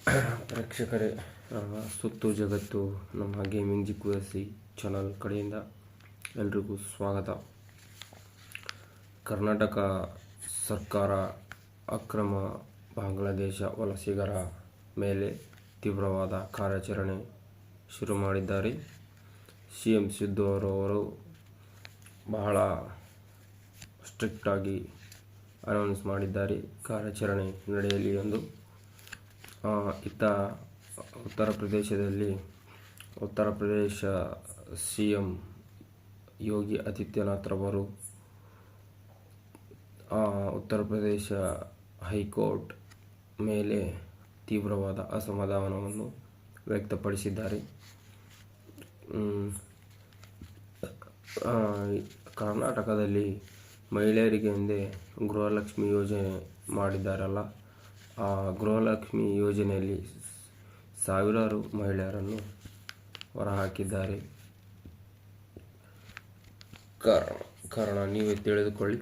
ಪ್ರೇಕ್ಷಕರೇ, ಸುತ್ತು ಜಗತ್ತು ನಮ್ಮ ಗೇಮಿಂಗ್ ಜಿಕ್ಯುಎಸ್ಸಿ ಚಾನಲ್ ಕಡೆಯಿಂದ ಎಲ್ರಿಗೂ ಸ್ವಾಗತ. ಕರ್ನಾಟಕ ಸರ್ಕಾರ ಅಕ್ರಮ ಬಾಂಗ್ಲಾದೇಶ ವಲಸಿಗರ ಮೇಲೆ ತೀವ್ರವಾದ ಕಾರ್ಯಾಚರಣೆ ಶುರು ಮಾಡಿದ್ದಾರೆ. CM ಸಿದ್ದು ಅವರು ಬಹಳ ಸ್ಟ್ರಿಕ್ಟಾಗಿ ಅನೌನ್ಸ್ ಮಾಡಿದ್ದಾರೆ ಕಾರ್ಯಾಚರಣೆ ನಡೆಯಲಿ ಎಂದು. ಇತ್ತ ಉತ್ತರ ಪ್ರದೇಶ CM ಯೋಗಿ ಆದಿತ್ಯನಾಥ್ ರವರು ಉತ್ತರ ಪ್ರದೇಶ ಹೈಕೋರ್ಟ್ ಮೇಲೆ ತೀವ್ರವಾದ ಅಸಮಾಧಾನವನ್ನು ವ್ಯಕ್ತಪಡಿಸಿದ್ದಾರೆ. ಕರ್ನಾಟಕದಲ್ಲಿ ಮಹಿಳೆಯರಿಗೆ ಎಂದೇ ಗೃಹಲಕ್ಷ್ಮಿ ಯೋಜನೆ ಮಾಡಿದ್ದಾರಲ್ಲ, ಆ ಗೃಹಲಕ್ಷ್ಮಿ ಯೋಜನೆಯಲ್ಲಿ ಸಾವಿರಾರು ಮಹಿಳೆಯರನ್ನು ಹೊರಹಾಕಿದ್ದಾರೆ. ಕಾರಣ ನೀವೇ ತಿಳಿದುಕೊಳ್ಳಿ.